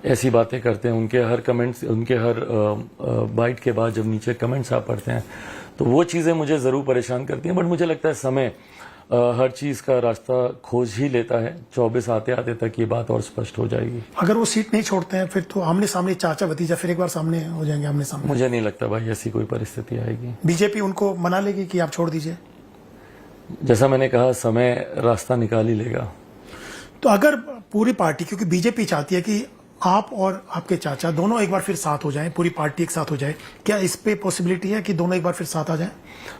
ऐसी बातें करते हैं। उनके हर कमेंट्स, उनके हर बाइट के बाद जब नीचे कमेंट्स आप पढ़ते हैं तो वो चीज़ें मुझे ज़रूर परेशान करती हैं। बट मुझे लगता है समय हर चीज़ का रास्ता खोज ही लेता है। 24 आते आते तक ये बात और स्पष्ट हो जाएगी। अगर वो सीट नहीं छोड़ते हैं फिर तो आमने सामने चाचा भतीजा फिर एक बार सामने हो जाएंगे, आमने सामने। मुझे नहीं लगता भाई ऐसी कोई परिस्थिति आएगी। बीजेपी उनको मना लेगी कि आप छोड़ दीजिए? जैसा मैंने कहा, समय रास्ता निकाल ही लेगा। तो अगर पूरी पार्टी, क्योंकि बीजेपी चाहती है कि आप और आपके चाचा दोनों एक बार फिर साथ हो जाएं, पूरी पार्टी एक साथ हो जाए, क्या इस पे पॉसिबिलिटी है कि दोनों एक बार फिर साथ आ जाएं?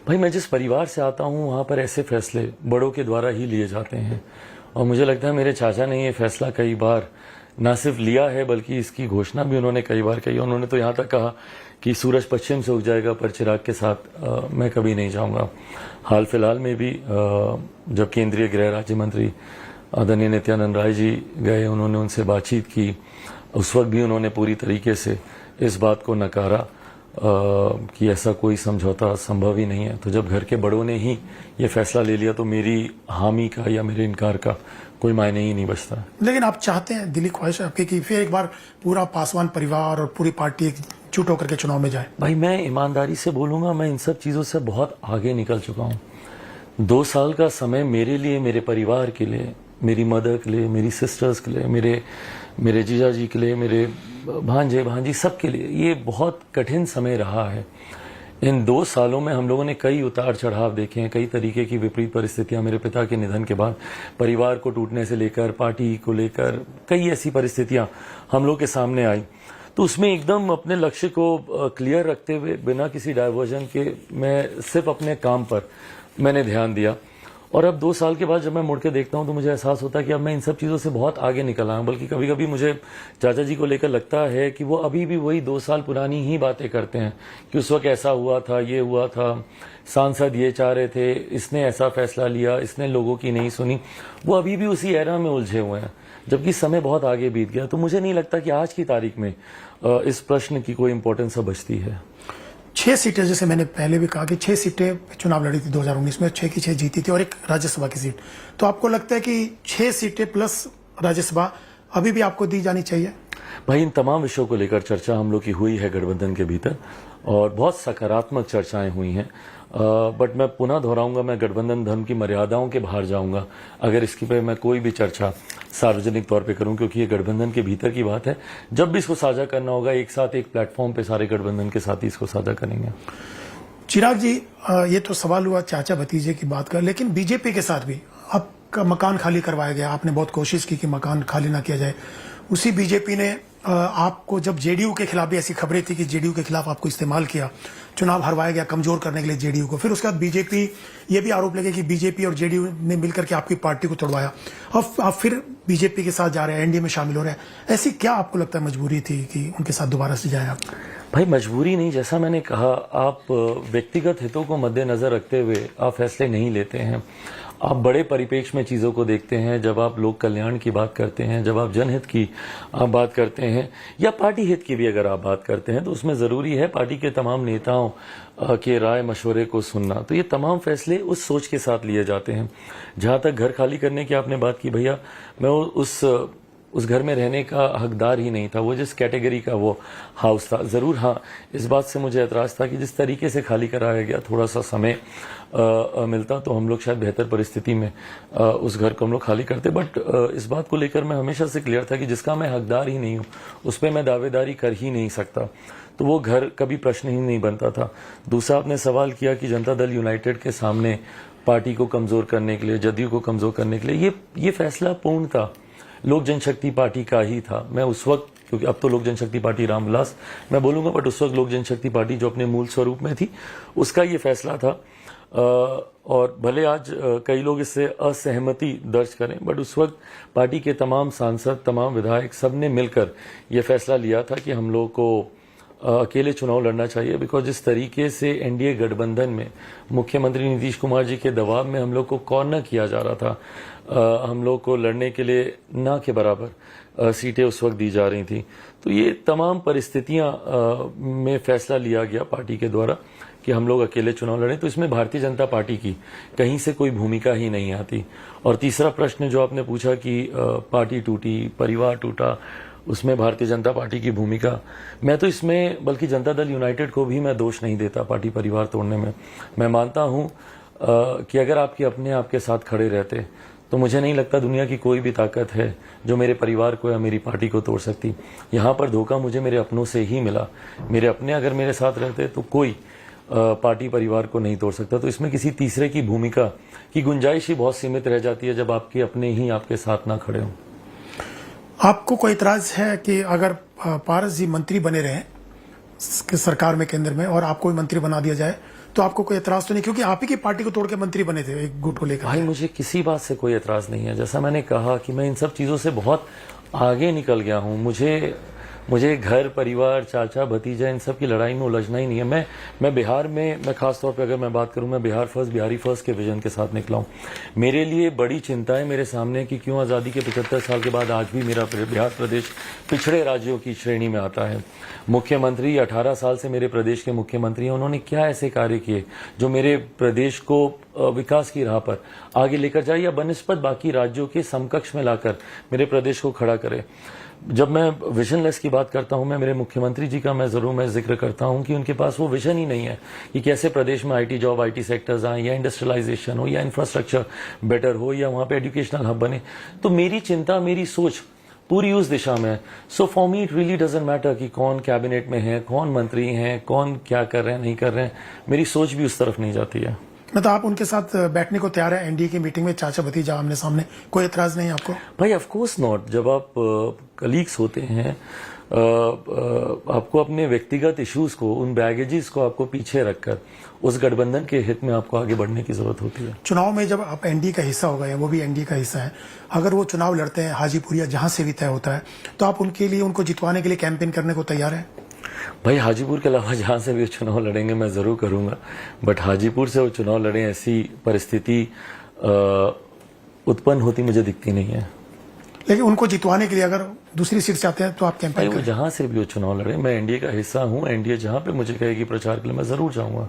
भाई मैं जिस परिवार से आता हूं वहां पर ऐसे फैसले बड़ों के द्वारा ही लिए जाते हैं और मुझे लगता है मेरे चाचा ने ये फैसला कई बार न सिर्फ लिया है बल्कि इसकी घोषणा भी उन्होंने कई बार की। उन्होंने तो यहाँ तक कहा कि सूरज पश्चिम से उग जाएगा पर चिराग के साथ मैं कभी नहीं जाऊंगा। हाल फिलहाल में भी जब केंद्रीय गृह राज्य मंत्री आदरणीय नित्यानंद राय जी गए, उन्होंने उनसे बातचीत की, उस वक्त भी उन्होंने पूरी तरीके से इस बात को नकारा कि ऐसा कोई समझौता संभव ही नहीं है। तो जब घर के बड़ों ने ही ये फैसला ले लिया तो मेरी हामी का या मेरे इनकार का कोई मायने ही नहीं बचता। लेकिन आप चाहते हैं, दिली ख्वाहिश है आपकी कि फिर एक बार पूरा पासवान परिवार और पूरी पार्टी एकजुट होकर के चुनाव में जाए? भाई मैं ईमानदारी से बोलूंगा, मैं इन सब चीजों से बहुत आगे निकल चुका हूँ। 2 साल का समय मेरे लिए, मेरे परिवार के लिए, मेरी मदर के लिए, मेरी सिस्टर्स के लिए, मेरे जीजा जी के लिए, मेरे भांजे भांजी सबके लिए ये बहुत कठिन समय रहा है। इन 2 सालों में हम लोगों ने कई उतार चढ़ाव देखे हैं, कई तरीके की विपरीत परिस्थितियां मेरे पिता के निधन के बाद परिवार को टूटने से लेकर पार्टी को लेकर कई ऐसी परिस्थितियां हम लोग के सामने आई। तो उसमें एकदम अपने लक्ष्य को क्लियर रखते हुए बिना किसी डाइवर्जन के मैं सिर्फ अपने काम पर मैंने ध्यान दिया। और अब 2 साल के बाद जब मैं मुड़ के देखता हूं तो मुझे एहसास होता है कि अब मैं इन सब चीज़ों से बहुत आगे निकल आया हूं। बल्कि कभी कभी मुझे चाचा जी को लेकर लगता है कि वो अभी भी वही 2 साल पुरानी ही बातें करते हैं कि उस वक्त ऐसा हुआ था, ये हुआ था, सांसद ये चाह रहे थे, इसने ऐसा फैसला लिया, इसने लोगों की नहीं सुनी। वो अभी भी उसी एरा में उलझे हुए हैं जबकि समय बहुत आगे बीत गया। तो मुझे नहीं लगता कि आज की तारीख में इस प्रश्न की कोई इंपॉर्टेंस अब बचती है। 6 सीटें, जैसे मैंने पहले भी कहा कि 6 सीटें चुनाव लड़ी थी 2019 में, 6 की 6 जीती थी और एक राज्यसभा की सीट। तो आपको लगता है कि 6 सीटें प्लस राज्यसभा अभी भी आपको दी जानी चाहिए? भाई इन तमाम विषयों को लेकर चर्चा हम लोग की हुई है गठबंधन के भीतर और बहुत सकारात्मक चर्चाएं हुई हैं। बट मैं पुनः दोहराऊंगा, मैं गठबंधन धर्म की मर्यादाओं के बाहर जाऊंगा अगर इसकी पे मैं कोई भी चर्चा सार्वजनिक तौर पे करूं, क्योंकि ये गठबंधन के भीतर की बात है। जब भी इसको साझा करना होगा एक साथ एक प्लेटफॉर्म पे सारे गठबंधन के साथ ही इसको साझा करेंगे। चिराग जी, ये तो सवाल हुआ चाचा भतीजे की बात का, लेकिन बीजेपी के साथ भी आपका मकान खाली करवाया गया। आपने बहुत कोशिश की कि मकान खाली ना किया जाए। उसी बीजेपी ने आपको, जब जेडीयू के खिलाफ भी ऐसी खबरें थी कि जेडीयू के खिलाफ आपको इस्तेमाल किया, चुनाव हरवाया गया कमजोर करने के लिए जेडीयू को। फिर उसके बाद बीजेपी, ये भी आरोप लगे कि बीजेपी और जेडीयू ने मिलकर के आपकी पार्टी को तोड़वाया। अब आप फिर बीजेपी के साथ जा रहे हैं, एनडीए में शामिल हो रहे हैं। ऐसी क्या आपको लगता है मजबूरी थी कि उनके साथ दोबारा से जाए आप? भाई मजबूरी नहीं, जैसा मैंने कहा, आप व्यक्तिगत हितों को मद्देनजर रखते हुए आप फैसले नहीं लेते हैं। आप बड़े परिप्रेक्ष्य में चीज़ों को देखते हैं। जब आप लोक कल्याण की बात करते हैं, जब आप जनहित की आप बात करते हैं या पार्टी हित की भी अगर आप बात करते हैं, तो उसमें ज़रूरी है पार्टी के तमाम नेताओं के राय मशवरे को सुनना। तो ये तमाम फैसले उस सोच के साथ लिए जाते हैं। जहाँ तक घर खाली करने की आपने बात की, भैया मैं उस घर में रहने का हकदार ही नहीं था। वो जिस कैटेगरी का वो हाउस था, ज़रूर हाँ इस बात से मुझे एतराज़ था कि जिस तरीके से खाली कराया गया, थोड़ा सा समय मिलता तो हम लोग शायद बेहतर परिस्थिति में उस घर को हम लोग खाली करते। बट इस बात को लेकर मैं हमेशा से क्लियर था कि जिसका मैं हकदार ही नहीं हूँ उस पर मैं दावेदारी कर ही नहीं सकता। तो वो घर कभी प्रश्न ही नहीं बनता था। दूसरा आपने सवाल किया कि जनता दल यूनाइटेड के सामने पार्टी को कमज़ोर करने के लिए, जदयू को कमज़ोर करने के लिए ये फैसला पूर्णतः लोक जनशक्ति पार्टी का ही था। मैं उस वक्त, क्योंकि अब तो लोक जनशक्ति पार्टी रामविलास मैं बोलूंगा, बट उस वक्त लोक जनशक्ति पार्टी जो अपने मूल स्वरूप में थी उसका ये फैसला था। और भले आज कई लोग इससे असहमति दर्ज करें, बट उस वक्त पार्टी के तमाम सांसद, तमाम विधायक, सब ने मिलकर ये फैसला लिया था कि हम लोग को अकेले चुनाव लड़ना चाहिए। बिकॉज जिस तरीके से एनडीए गठबंधन में मुख्यमंत्री नीतीश कुमार जी के दबाव में हम लोग को कॉर्नर किया जा रहा था, हम लोग को लड़ने के लिए ना के बराबर सीटें उस वक्त दी जा रही थी। तो ये तमाम परिस्थितियां में फैसला लिया गया पार्टी के द्वारा कि हम लोग अकेले चुनाव लड़ें। तो इसमें भारतीय जनता पार्टी की कहीं से कोई भूमिका ही नहीं आती। और तीसरा प्रश्न जो आपने पूछा कि पार्टी टूटी, परिवार टूटा, उसमें भारतीय जनता पार्टी की भूमिका, मैं तो इसमें बल्कि जनता दल यूनाइटेड को भी मैं दोष नहीं देता पार्टी परिवार तोड़ने में। मैं मानता हूं कि अगर आपके अपने आपके साथ खड़े रहते तो मुझे नहीं लगता दुनिया की कोई भी ताकत है जो मेरे परिवार को या मेरी पार्टी को तोड़ सकती। यहाँ पर धोखा मुझे मेरे अपनों से ही मिला। मेरे अपने अगर मेरे साथ रहते तो कोई पार्टी परिवार को नहीं तोड़ सकता। तो इसमें किसी तीसरे की भूमिका की गुंजाइश ही बहुत सीमित रह जाती है जब आपके अपने ही आपके साथ ना खड़े हों। आपको कोई इतराज है कि अगर पारस जी मंत्री बने रहे सरकार में केंद्र में और आपको भी मंत्री बना दिया जाए तो आपको कोई एतराज तो नहीं, क्योंकि आप ही की पार्टी को तोड़ के मंत्री बने थे एक गुट को लेकर? भाई मुझे किसी बात से कोई एतराज नहीं है। जैसा मैंने कहा कि मैं इन सब चीजों से बहुत आगे निकल गया हूं। मुझे घर परिवार चाचा भतीजा इन सब की लड़ाई में उलझना ही नहीं है। मैं बिहार में, मैं खास तौर पे अगर मैं बात करूं, मैं बिहार फर्स्ट बिहारी फर्स्ट के विजन के साथ निकला हूं। मेरे लिए बड़ी चिंता है मेरे सामने कि क्यों आजादी के 75 साल के बाद आज भी मेरा बिहार प्रदेश पिछड़े राज्यों की श्रेणी में आता है। मुख्यमंत्री 18 साल से मेरे प्रदेश के मुख्यमंत्री हैं, उन्होंने क्या ऐसे कार्य किए जो मेरे प्रदेश को विकास की राह पर आगे लेकर जाए या बनिस्बत बाकी राज्यों के समकक्ष में लाकर मेरे प्रदेश को खड़ा करे। जब मैं विजनलेस की बात करता हूं, मैं मेरे मुख्यमंत्री जी का मैं जिक्र करता हूं कि उनके पास वो विजन ही नहीं है कि कैसे प्रदेश में आईटी जॉब, आईटी सेक्टर्स आए या इंडस्ट्रियलाइजेशन हो या इंफ्रास्ट्रक्चर बेटर हो या वहां पे एजुकेशनल हब बने। तो मेरी चिंता, मेरी सोच पूरी उस दिशा में है। So for me it really doesn't matter कि कौन कैबिनेट में है, कौन मंत्री हैं, कौन क्या कर रहे हैं नहीं कर रहे हैं। मेरी सोच भी उस तरफ नहीं जाती है। मतलब आप उनके साथ बैठने को तैयार है एनडीए की मीटिंग में, चाचा भतीजा आमने सामने, कोई एतराज नहीं आपको? भाई ऑफ कोर्स नॉट। जब आप कलीग्स होते हैं, आपको अपने व्यक्तिगत इश्यूज को, उन बैगेजेस को आपको पीछे रखकर उस गठबंधन के हित में आपको आगे बढ़ने की जरूरत होती है। चुनाव में जब आप एनडीए का हिस्सा हो गए, वो भी एनडीए का हिस्सा है, अगर वो चुनाव लड़ते हैं हाजीपुर या जहां से भी तय होता है, तो आप उनके लिए, उनको जितवाने के लिए कैंपेन करने को तैयार है? भाई हाजीपुर के अलावा जहां से भी चुनाव लड़ेंगे मैं जरूर करूंगा, बट हाजीपुर से वो चुनाव लड़े ऐसी परिस्थिति उत्पन्न होती मुझे दिखती नहीं है। लेकिन उनको जितवाने के लिए अगर दूसरी सीट चाहते हैं तो आप कैंपेन करें? जहां से भी वो चुनाव लड़े, मैं एनडीए का हिस्सा हूं। एनडीए जहां पे मुझे कहेगी प्रचार के लिए मैं जरूर जाऊंगा।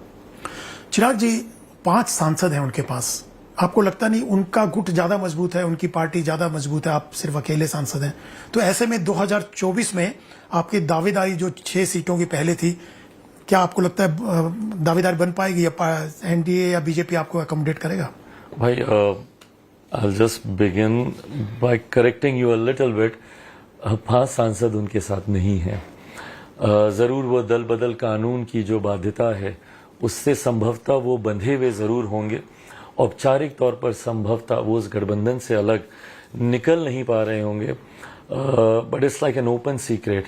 चिराग जी, 5 सांसद हैं उनके पास, आपको लगता नहीं उनका गुट ज्यादा मजबूत है, उनकी पार्टी ज्यादा मजबूत है, आप सिर्फ अकेले सांसद हैं? तो ऐसे में 2024 में आपकी दावेदारी जो 6 सीटों की पहले थी, क्या आपको लगता है दावेदारी बन पाएगी या एनडीए या बीजेपी आपको अकोमोडेट करेगा? भाई I'll just begin by correcting you a little bit. 5 सांसद उनके साथ नहीं है। जरूर वो दल बदल कानून की जो बाध्यता है उससे संभवतः वो बंधे हुए जरूर होंगे। औपचारिक तौर पर संभवतः वो उस गठबंधन से अलग निकल नहीं पा रहे होंगे। But it's like an open secret,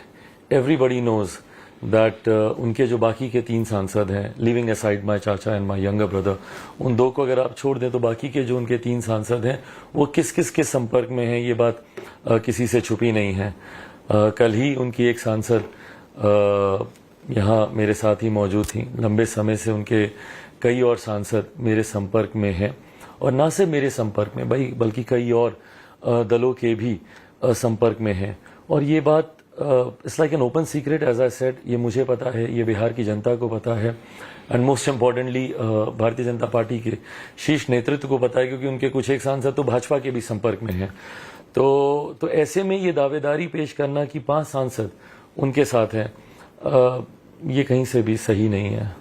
everybody knows that उनके जो बाकी के 3 सांसद हैं, लिविंग असाइड माय चाचा एंड माय यंगर ब्रदर, उन 2 को अगर आप छोड़ दें तो बाकी के जो उनके 3 सांसद हैं वो किस किस के संपर्क में हैं, ये बात किसी से छुपी नहीं है। कल ही उनकी एक सांसद यहाँ मेरे साथ ही मौजूद थी। लंबे समय से उनके कई और सांसद मेरे संपर्क में हैं, और ना सिर्फ मेरे संपर्क में भाई बल्कि कई और दलों के भी संपर्क में हैं। और ये बात it's like an open secret, as I said, ये मुझे पता है, ये बिहार की जनता को पता है, and most importantly Bharatiya Janata party के शीर्ष नेतृत्व को पता है, क्योंकि उनके कुछ एक सांसद तो भाजपा के भी संपर्क में हैं। तो ऐसे में ये दावेदारी पेश करना कि 5 सांसद उनके साथ हैं, ये कहीं से भी सही नहीं है।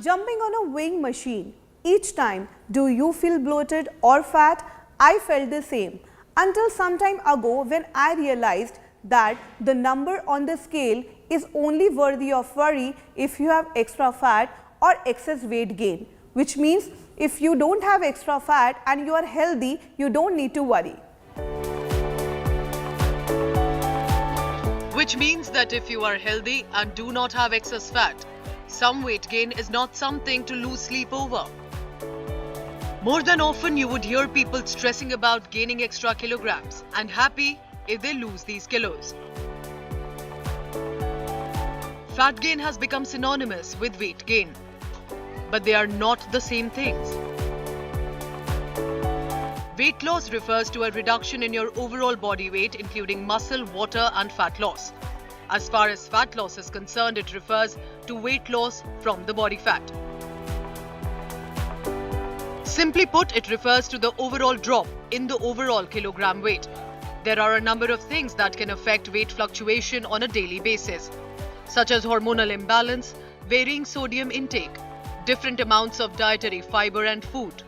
Jumping on a weighing machine, each time, do you feel bloated or fat? I felt the same until some time ago when I realized that the number on the scale is only worthy of worry if you have extra fat or excess weight gain, which means if you don't have extra fat and you are healthy, you don't need to worry. Which means that if you are healthy and do not have excess fat, some weight gain is not something to lose sleep over. More than often, you would hear people stressing about gaining extra kilograms and happy if they lose these kilos. Fat gain has become synonymous with weight gain. But they are not the same things. Weight loss refers to a reduction in your overall body weight, including muscle, water, and fat loss. As far as fat loss is concerned, it refers to weight loss from the body fat. Simply put, it refers to the overall drop in the overall kilogram weight. There are a number of things that can affect weight fluctuation on a daily basis, such as hormonal imbalance, varying sodium intake, different amounts of dietary fiber and food.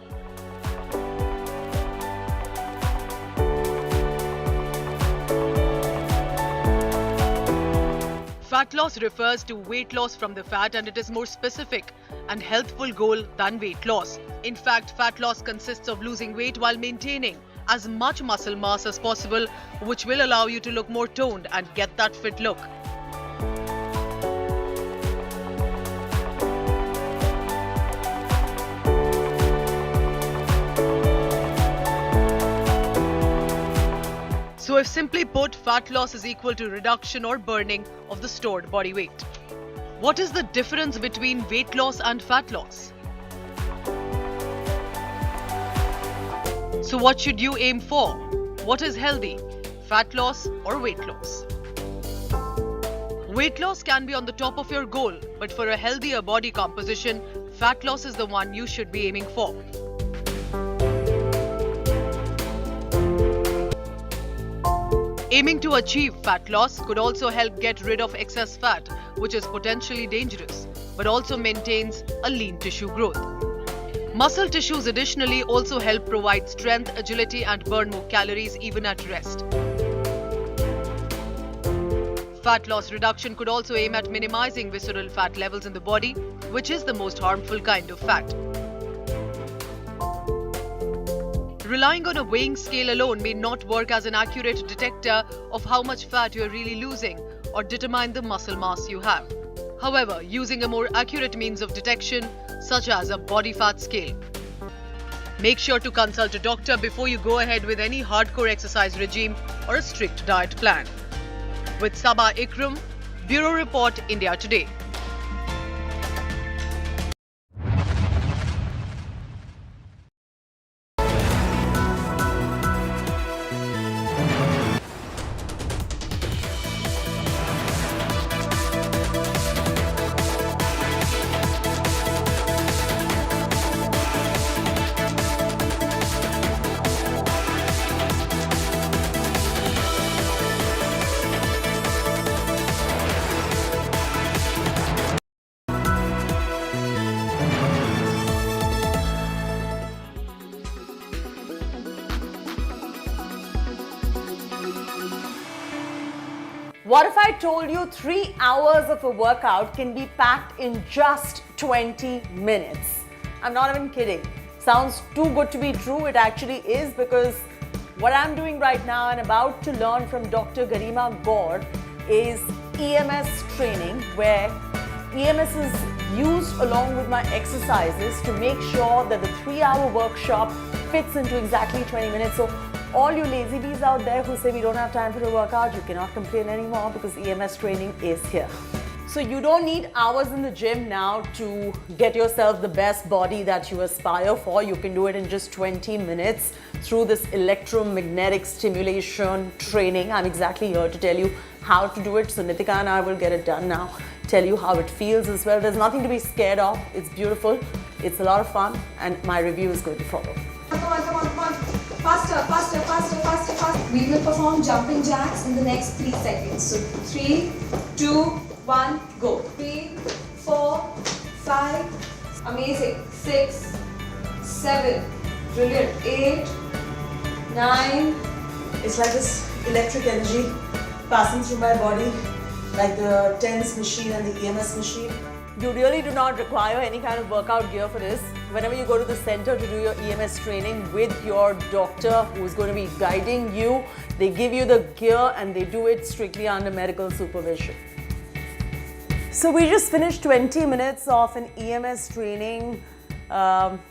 Fat loss refers to weight loss from the fat, and it is more specific and healthful goal than weight loss. In fact, fat loss consists of losing weight while maintaining as much muscle mass as possible, which will allow you to look more toned and get that fit look. So if simply put, fat loss is equal to reduction or burning of the stored body weight. What is the difference between weight loss and fat loss? So what should you aim for? What is healthy? Fat loss or weight loss? Weight loss can be on the top of your goal, but for a healthier body composition, fat loss is the one you should be aiming for. Aiming to achieve fat loss could also help get rid of excess fat, which is potentially dangerous, but also maintains a lean tissue growth. Muscle tissues additionally also help provide strength, agility, and burn more calories even at rest. Fat loss reduction could also aim at minimizing visceral fat levels in the body, which is the most harmful kind of fat. Relying on a weighing scale alone may not work as an accurate detector of how much fat you are really losing or determine the muscle mass you have. However, using a more accurate means of detection, such as a body fat scale. Make sure to consult a doctor before you go ahead with any hardcore exercise regime or a strict diet plan. With Sabah Ikram, Bureau Report, India Today. What if I told you 3 hours of a workout can be packed in just 20 minutes? I'm not even kidding. Sounds too good to be true. It actually is, because what I'm doing right now and about to learn from Dr. Garima Gaur is EMS training, where EMS is used along with my exercises to make sure that the 3-hour workshop fits into exactly 20 minutes. So all you lazy bees out there who say we don't have time for a workout, you cannot complain anymore, because EMS training is here. So you don't need hours in the gym now to get yourself the best body that you aspire for. You can do it in just 20 minutes through this electromagnetic stimulation training. I'm exactly here to tell you how to do it. So Nitika and I will get it done now, tell you how it feels as well. There's nothing to be scared of. It's beautiful. It's a lot of fun, and my review is going to follow. Come on. Faster. We will perform jumping jacks in the next 3 seconds. So 3, 2, 1, go. 3, 4, 5, amazing. 6, 7, brilliant. 8, 9. It's like this electric energy passing through my body, like the TENS machine and the EMS machine. You really do not require any kind of workout gear for this. Whenever you go to the center to do your EMS training with your doctor who is going to be guiding you, they give you the gear and they do it strictly under medical supervision. So we just finished 20 minutes of an EMS training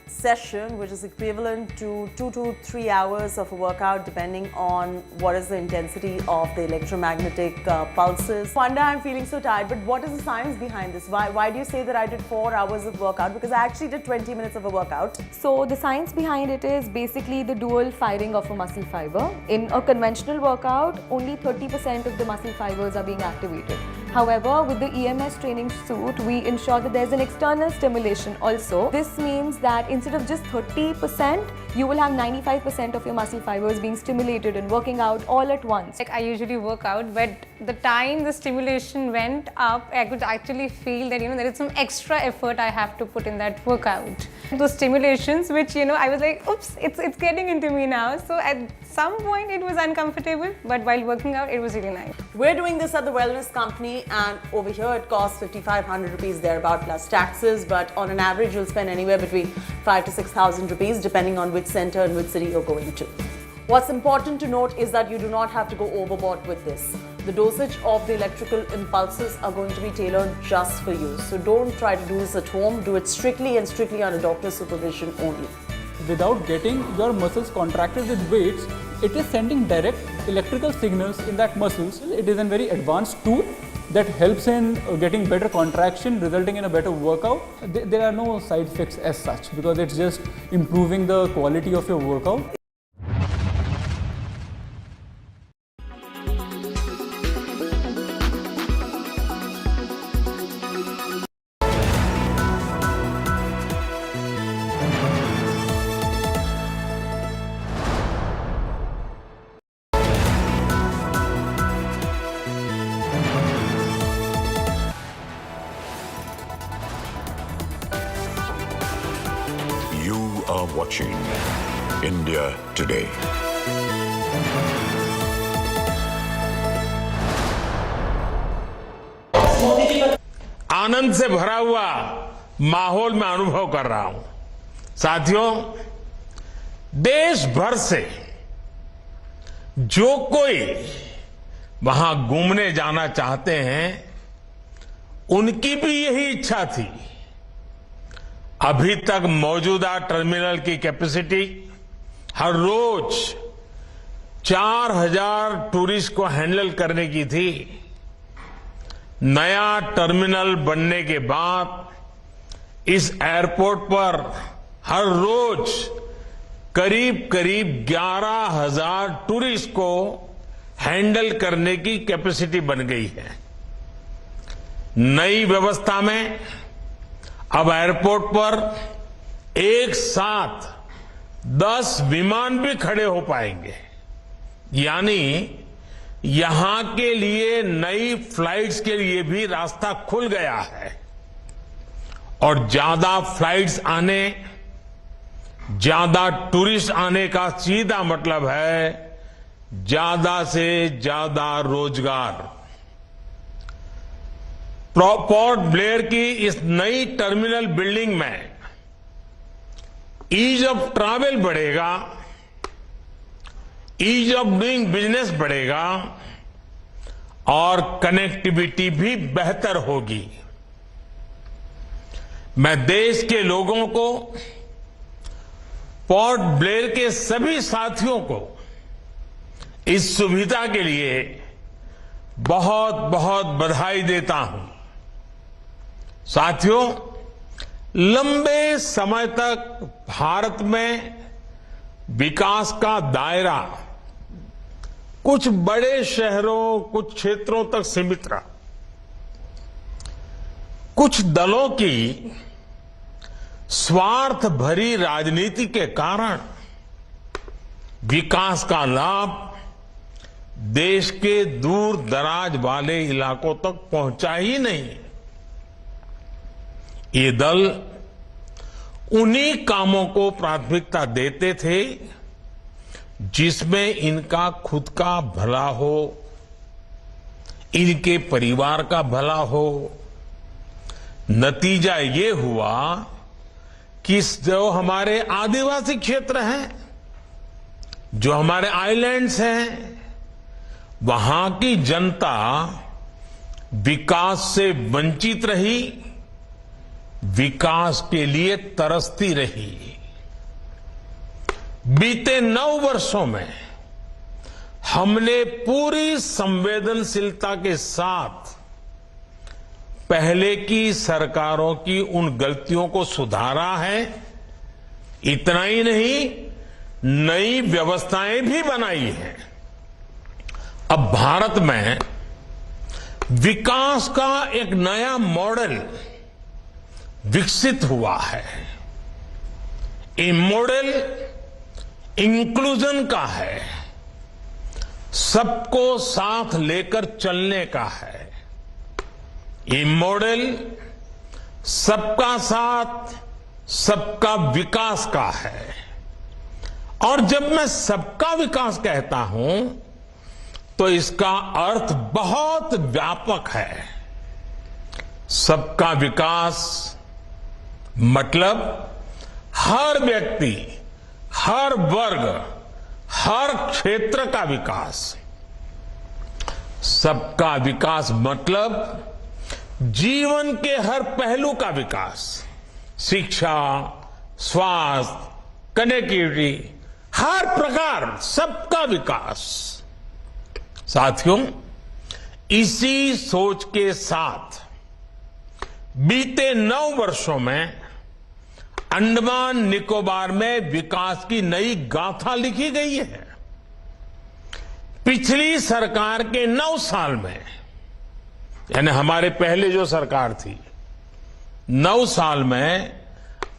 session, which is equivalent to 2 to 3 hours of a workout depending on what is the intensity of the electromagnetic pulses. Wanda, I'm feeling so tired, but what is the science behind this? Why do you say that I did 4 hours of workout? Because I actually did 20 minutes of a workout. So the science behind it is basically the dual firing of a muscle fiber. In a conventional workout, only 30% of the muscle fibers are being activated. However, with the EMS training suit, we ensure that there's an external stimulation also. This means that instead of just 30%, you will have 95% of your muscle fibers being stimulated and working out all at once. Like I usually work out, but the time the stimulation went up, I could actually feel that, there is some extra effort I have to put in that workout. Those stimulations, which, I was like, oops, it's getting into me now. So at some point it was uncomfortable, but while working out, it was really nice. We're doing this at the Wellness Company, and over here it costs 5,500 rupees thereabout plus taxes, but on an average you'll spend anywhere between 5,000 to 6,000 rupees depending on which center and which city you're going to. What's important to note is that you do not have to go overboard with this. The dosage of the electrical impulses are going to be tailored just for you. So don't try to do this at home. Do it strictly under doctor's supervision only. Without getting your muscles contracted with weights, it is sending direct electrical signals in that muscles. It is a very advanced tool that helps in getting better contraction, resulting in a better workout. There are no side effects as such because it's just improving the quality of your workout. You are watching India Today. आनंद से भरा हुआ माहौल में अनुभव कर रहा हूं। साथियों, देश भर से जो कोई वहां घूमने जाना चाहते हैं, उनकी भी यही इच्छा थी। अभी तक मौजूदा टर्मिनल की कैपेसिटी हर रोज 4,000 टूरिस्ट को हैंडल करने की थी। नया टर्मिनल बनने के बाद इस एयरपोर्ट पर हर रोज करीब 11,000 टूरिस्ट को हैंडल करने की कैपेसिटी बन गई है। नई व्यवस्था में अब एयरपोर्ट पर एक साथ 10 विमान भी खड़े हो पाएंगे, यानी यहां के लिए नई फ्लाइट्स के लिए भी रास्ता खुल गया है। और ज्यादा फ्लाइट्स आने, ज्यादा टूरिस्ट आने का सीधा मतलब है ज्यादा से ज्यादा रोजगार। पोर्ट ब्लेयर की इस नई टर्मिनल बिल्डिंग में ईज ऑफ ट्रैवल बढ़ेगा, ईज ऑफ डूइंग बिजनेस बढ़ेगा और कनेक्टिविटी भी बेहतर होगी। मैं देश के लोगों को, पोर्ट ब्लेयर के सभी साथियों को इस सुविधा के लिए बहुत बहुत बधाई देता हूं। साथियों, लंबे समय तक भारत में विकास का दायरा कुछ बड़े शहरों, कुछ क्षेत्रों तक सीमित रहा। कुछ दलों की स्वार्थ भरी राजनीति के कारण विकास का लाभ देश के दूर दराज वाले इलाकों तक पहुंचा ही नहीं। ये दल उन्हीं कामों को प्राथमिकता देते थे जिसमें इनका खुद का भला हो, इनके परिवार का भला हो। नतीजा ये हुआ कि जो हमारे आदिवासी क्षेत्र हैं, जो हमारे आइलैंड्स हैं, वहां की जनता विकास से वंचित रही, विकास के लिए तरसती रही। बीते 9 वर्षों में हमने पूरी संवेदनशीलता के साथ पहले की सरकारों की उन गलतियों को सुधारा है। इतना ही नहीं, नई व्यवस्थाएं भी बनाई हैं। अब भारत में विकास का एक नया मॉडल विकसित हुआ है। ये मॉडल इंक्लूजन का है, सबको साथ लेकर चलने का है। ये मॉडल सबका साथ सबका विकास का है। और जब मैं सबका विकास कहता हूं तो इसका अर्थ बहुत व्यापक है। सबका विकास मतलब हर व्यक्ति, हर वर्ग, हर क्षेत्र का विकास। सबका विकास मतलब जीवन के हर पहलू का विकास, शिक्षा, स्वास्थ्य, कनेक्टिविटी, हर प्रकार सबका विकास। साथियों, इसी सोच के साथ बीते 9 वर्षों में अंडमान निकोबार में विकास की नई गाथा लिखी गई है। पिछली सरकार के 9 साल में, यानी हमारे पहले जो सरकार थी, 9 साल में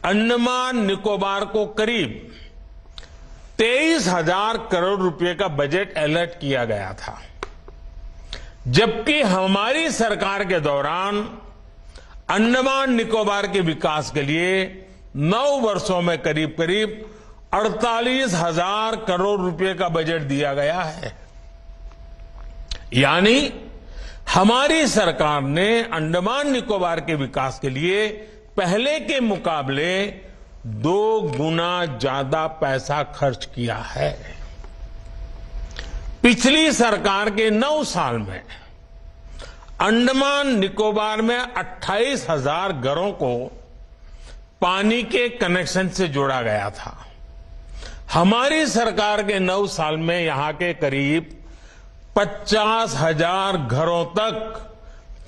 अंडमान निकोबार को करीब 23,000 करोड़ रुपए का बजट अलर्ट किया गया था, जबकि हमारी सरकार के दौरान अंडमान निकोबार के विकास के लिए 9 वर्षों में करीब करीब 48,000 करोड़ रुपए का बजट दिया गया है। यानी हमारी सरकार ने अंडमान निकोबार के विकास के लिए पहले के मुकाबले 2 गुना ज्यादा पैसा खर्च किया है। पिछली सरकार के 9 साल में अंडमान निकोबार में 28,000 घरों को पानी के कनेक्शन से जोड़ा गया था। हमारी सरकार के 9 साल में यहां के करीब 50,000 घरों तक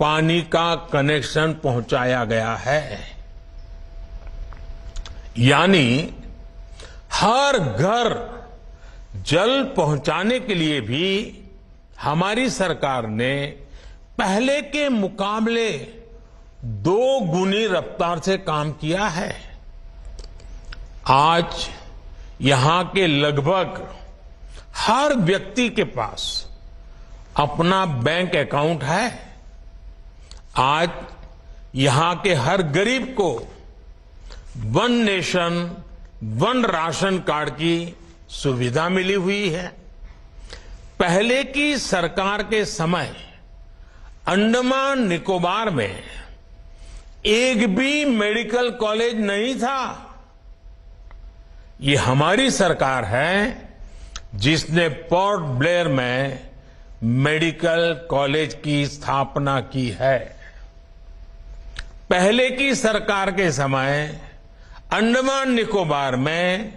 पानी का कनेक्शन पहुंचाया गया है। यानी हर घर जल पहुंचाने के लिए भी हमारी सरकार ने पहले के मुकाबले 2 गुनी रफ्तार से काम किया है। आज यहां के लगभग हर व्यक्ति के पास अपना बैंक अकाउंट है। आज यहां के हर गरीब को 1 नेशन 1 राशन कार्ड की सुविधा मिली हुई है। पहले की सरकार के समय अंडमान निकोबार में एक भी मेडिकल कॉलेज नहीं था। ये हमारी सरकार है जिसने पोर्ट ब्लेयर में मेडिकल कॉलेज की स्थापना की है। पहले की सरकार के समय अंडमान निकोबार में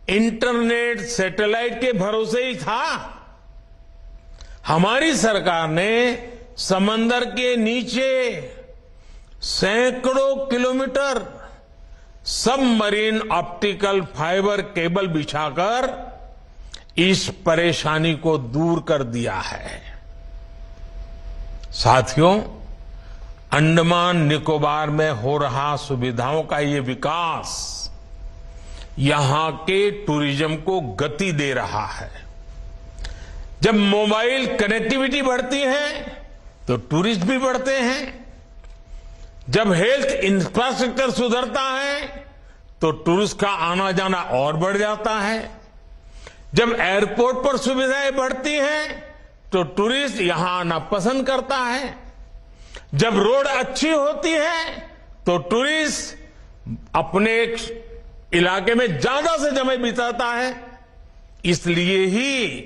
इंटरनेट सैटेलाइट के भरोसे ही था। हमारी सरकार ने समंदर के नीचे सैकड़ों kilometre submarine optical fibre cable बिछाकर इस परेशानी को दूर कर दिया है। साथियों, अंडमान निकोबार में हो रहा सुविधाओं का ये विकास यहां के टूरिज्म को गति दे रहा है। जब मोबाइल कनेक्टिविटी बढ़ती है तो टूरिस्ट भी बढ़ते हैं। जब हेल्थ इंफ्रास्ट्रक्चर सुधरता है तो टूरिस्ट का आना जाना और बढ़ जाता है। जब एयरपोर्ट पर सुविधाएं बढ़ती हैं तो टूरिस्ट यहां आना पसंद करता है। जब रोड अच्छी होती है तो टूरिस्ट अपने इलाके में ज्यादा से समय बिताता है। इसलिए ही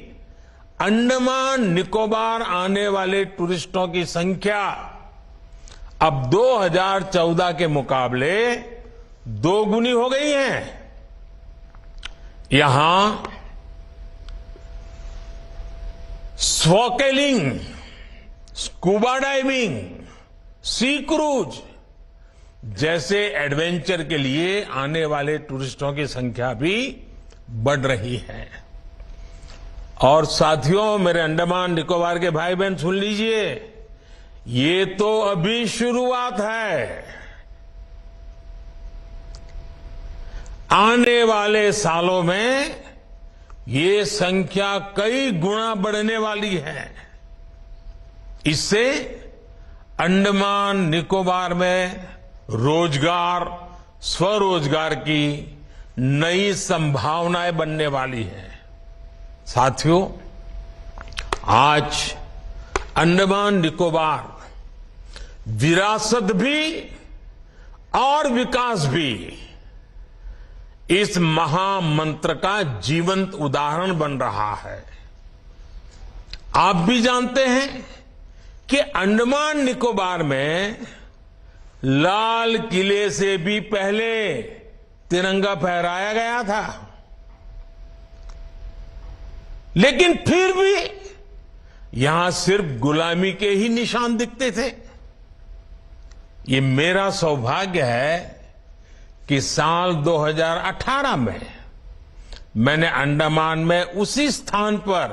अंडमान निकोबार आने वाले टूरिस्टों की संख्या अब 2014 के मुकाबले 2 गुनी हो गई हैं। यहां स्नॉर्केलिंग, स्कूबा डाइविंग, सी क्रूज जैसे एडवेंचर के लिए आने वाले टूरिस्टों की संख्या भी बढ़ रही है। और साथियों, मेरे अंडमान निकोबार के भाई बहन सुन लीजिए, ये तो अभी शुरुआत है। आने वाले सालों में ये संख्या कई गुना बढ़ने वाली है। इससे अंडमान निकोबार में रोजगार, स्वरोजगार की नई संभावनाएं बनने वाली हैं। साथियों, आज अंडमान निकोबार विरासत भी और विकास भी इस महामंत्र का जीवंत उदाहरण बन रहा है। आप भी जानते हैं कि अंडमान निकोबार में लाल किले से भी पहले तिरंगा फहराया गया था, लेकिन फिर भी यहां सिर्फ गुलामी के ही निशान दिखते थे। ये मेरा सौभाग्य है कि साल 2018 में मैंने अंडमान में उसी स्थान पर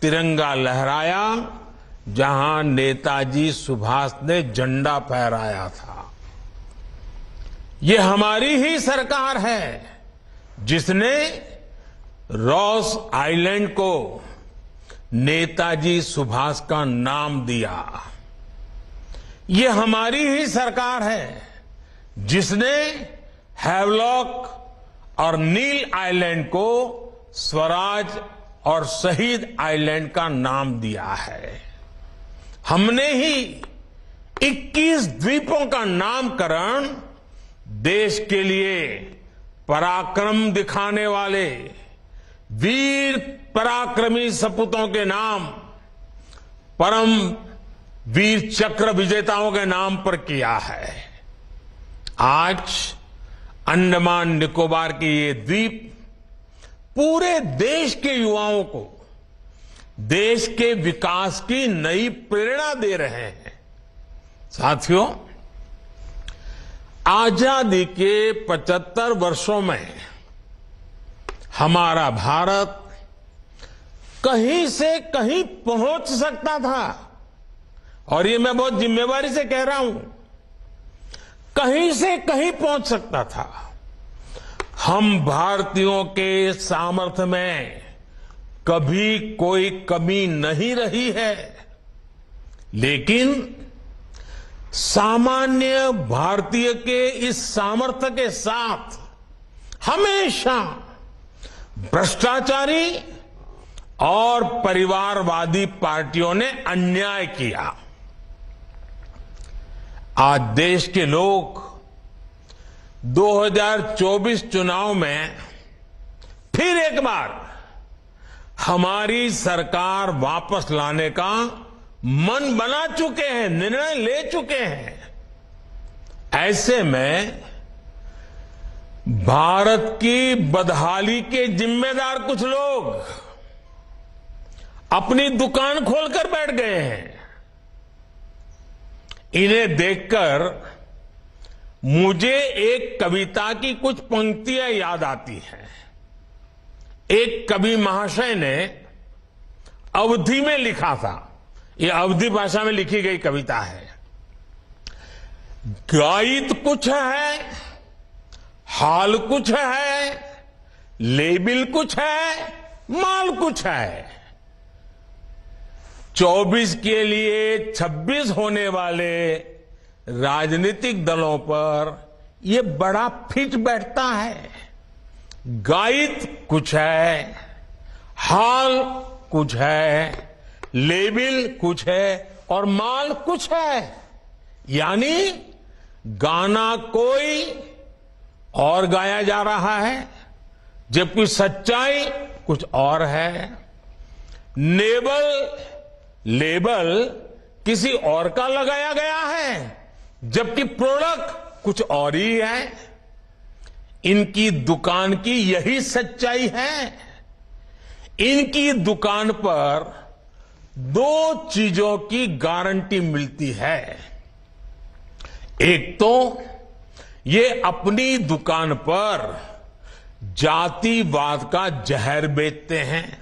तिरंगा लहराया जहां नेताजी सुभाष ने झंडा फहराया था। ये हमारी ही सरकार है जिसने रॉस आइलैंड को नेताजी सुभाष का नाम दिया। ये हमारी ही सरकार है जिसने हैवलॉक और नील आइलैंड को स्वराज और शहीद आइलैंड का नाम दिया है। हमने ही 21 द्वीपों का नामकरण देश के लिए पराक्रम दिखाने वाले वीर पराक्रमी सपूतों के नाम, परम वीर चक्र विजेताओं के नाम पर किया है। आज अंडमान निकोबार के ये द्वीप पूरे देश के युवाओं को देश के विकास की नई प्रेरणा दे रहे हैं। साथियों, आजादी के 75 वर्षों में हमारा भारत कहीं से कहीं पहुंच सकता था, और ये मैं बहुत जिम्मेवारी से कह रहा हूं, कहीं से कहीं पहुंच सकता था। हम भारतीयों के सामर्थ्य में कभी कोई कमी नहीं रही है, लेकिन सामान्य भारतीय के इस सामर्थ्य के साथ हमेशा भ्रष्टाचारी और परिवारवादी पार्टियों ने अन्याय किया। आज देश के लोग 2024 चुनाव में फिर एक बार हमारी सरकार वापस लाने का मन बना चुके हैं, निर्णय ले चुके हैं। ऐसे में भारत की बदहाली के जिम्मेदार कुछ लोग अपनी दुकान खोलकर बैठ गए हैं। इन्हें देखकर मुझे एक कविता की कुछ पंक्तियां याद आती हैं। एक कवि महाशय ने अवधी में लिखा था, ये अवधी भाषा में लिखी गई कविता है। गाइड कुछ है, हाल कुछ है, लेबिल कुछ है, माल कुछ है। 24 के लिए 26 होने वाले राजनीतिक दलों पर यह बड़ा फिट बैठता है। गाइड कुछ है, हाल कुछ है, लेबिल कुछ है और माल कुछ है। यानी गाना कोई और गाया जा रहा है, जबकि सच्चाई कुछ और है। लेबल किसी और का लगाया गया है जबकि प्रोडक्ट कुछ और ही है। इनकी दुकान की यही सच्चाई है। इनकी दुकान पर 2 चीजों की गारंटी मिलती है। एक तो ये अपनी दुकान पर जातिवाद का जहर बेचते हैं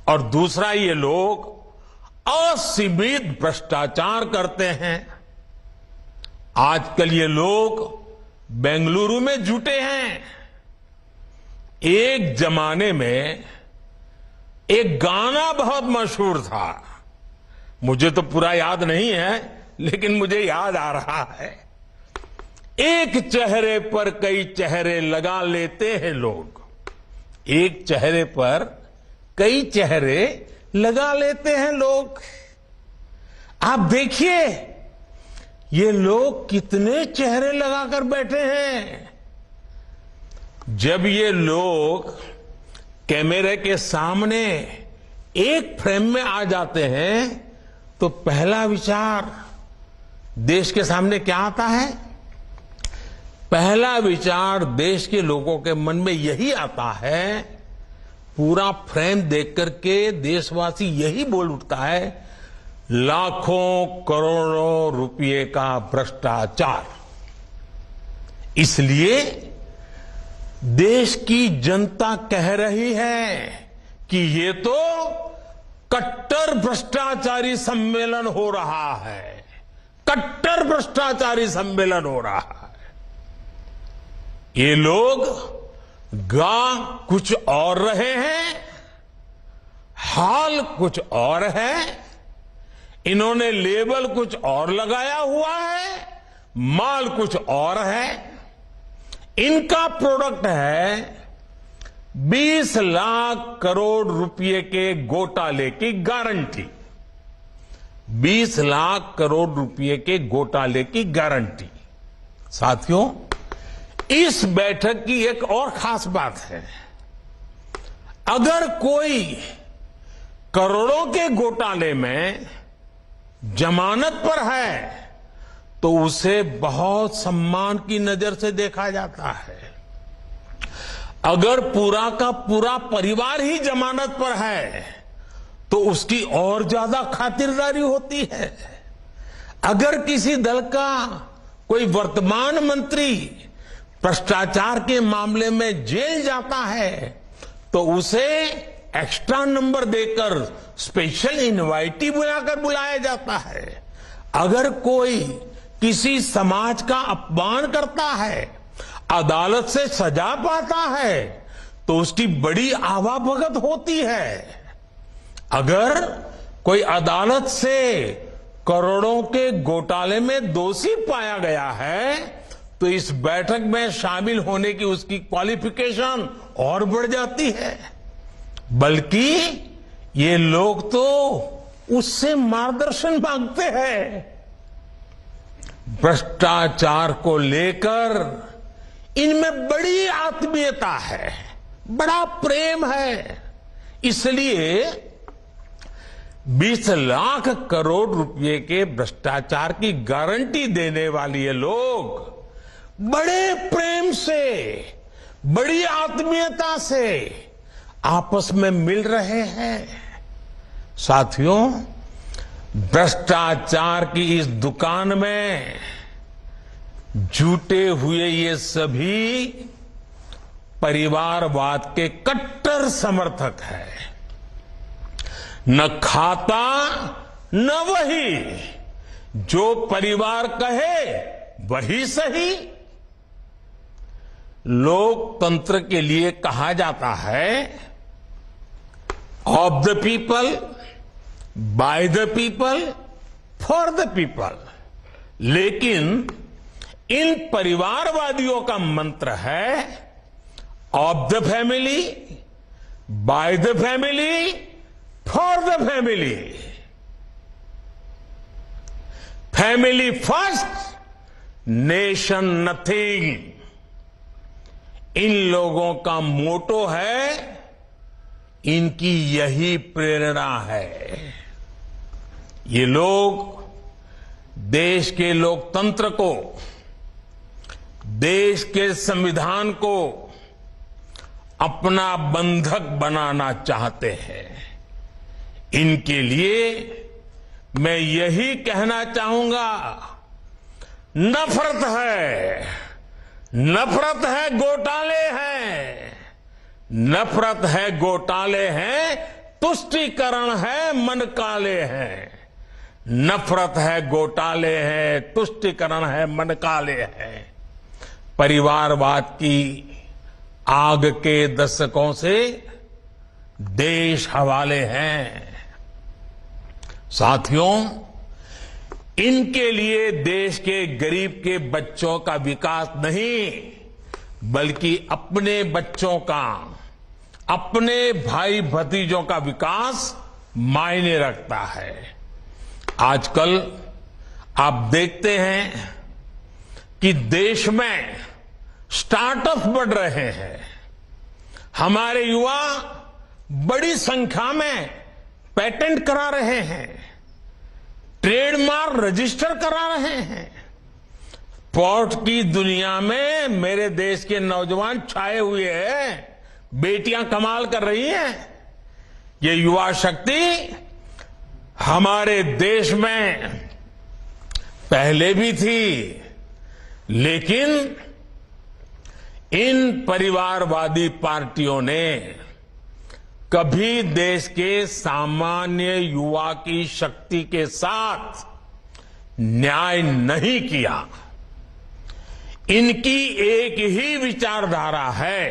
और दूसरा ये लोग असीमित भ्रष्टाचार करते हैं। आजकल ये लोग बेंगलुरु में जुटे हैं। एक जमाने में एक गाना बहुत मशहूर था, मुझे तो पूरा याद नहीं है लेकिन मुझे याद आ रहा है। एक चेहरे पर कई चेहरे लगा लेते हैं लोग। एक चेहरे पर कई चेहरे लगा लेते हैं लोग। आप देखिए ये लोग कितने चेहरे लगाकर बैठे हैं। जब ये लोग कैमरे के सामने एक फ्रेम में आ जाते हैं तो पहला विचार देश के सामने क्या आता है? पहला विचार देश के लोगों के मन में यही आता है, पूरा फ्रेम देख करके देशवासी यही बोल उठता है, लाखों करोड़ों रुपए का भ्रष्टाचार। इसलिए देश की जनता कह रही है कि ये तो कट्टर भ्रष्टाचारी सम्मेलन हो रहा है। कट्टर भ्रष्टाचारी सम्मेलन हो रहा है। ये लोग गा कुछ और रहे हैं, हाल कुछ और है। इन्होंने लेबल कुछ और लगाया हुआ है, माल कुछ और है। इनका प्रोडक्ट है 20 लाख करोड़ रुपए के घोटाले की गारंटी। 20 लाख करोड़ रुपए के घोटाले की गारंटी। साथियों, इस बैठक की एक और खास बात है। अगर कोई करोड़ों के घोटाले में जमानत पर है तो उसे बहुत सम्मान की नजर से देखा जाता है। अगर पूरा का पूरा परिवार ही जमानत पर है तो उसकी और ज्यादा खातिरदारी होती है। अगर किसी दल का कोई वर्तमान मंत्री भ्रष्टाचार के मामले में जेल जाता है तो उसे एक्स्ट्रा नंबर देकर स्पेशल इनवाइटी बुलाकर बुलाया जाता है। अगर कोई किसी समाज का अपमान करता है, अदालत से सजा पाता है तो उसकी बड़ी आवाभगत होती है। अगर कोई अदालत से करोड़ों के घोटाले में दोषी पाया गया है तो इस बैठक में शामिल होने की उसकी क्वालिफिकेशन और बढ़ जाती है। बल्कि ये लोग तो उससे मार्गदर्शन मांगते हैं। भ्रष्टाचार को लेकर इनमें बड़ी आत्मीयता है, बड़ा प्रेम है। इसलिए 20 लाख करोड़ रुपए के भ्रष्टाचार की गारंटी देने वाले ये लोग बड़े प्रेम से, बड़ी आत्मीयता से आपस में मिल रहे हैं। साथियों, भ्रष्टाचार की इस दुकान में जुटे हुए ये सभी परिवारवाद के कट्टर समर्थक हैं। न खाता न वही, जो परिवार कहे वही सही। लोकतंत्र के लिए कहा जाता है of the people, by the people, for the people. लेकिन इन परिवारवादियों का मंत्र है of the family, by the family, for the family. Family first, nation nothing. इन लोगों का मोटो है, इनकी यही प्रेरणा है। ये लोग देश के लोकतंत्र को, देश के संविधान को अपना बंधक बनाना चाहते हैं। इनके लिए मैं यही कहना चाहूंगा, नफरत है, घोटाले हैं, नफरत है, घोटाले हैं, तुष्टीकरण है, मन काले हैं। नफरत है, घोटाले हैं, तुष्टीकरण है, मन काले हैं। परिवारवाद की आग के दशकों से देश हवाले हैं। साथियों, इनके लिए देश के गरीब के बच्चों का विकास नहीं, बल्कि अपने बच्चों का, अपने भाई भतीजों का विकास मायने रखता है। आजकल आप देखते हैं कि देश में स्टार्टअप बढ़ रहे हैं। हमारे युवा बड़ी संख्या में पेटेंट करा रहे हैं, ट्रेडमार्क रजिस्टर करा रहे हैं। स्पोर्ट की दुनिया में मेरे देश के नौजवान छाए हुए हैं, बेटियां कमाल कर रही हैं। ये युवा शक्ति हमारे देश में पहले भी थी, लेकिन इन परिवारवादी पार्टियों ने कभी देश के सामान्य युवा की शक्ति के साथ न्याय नहीं किया। इनकी एक ही विचारधारा है,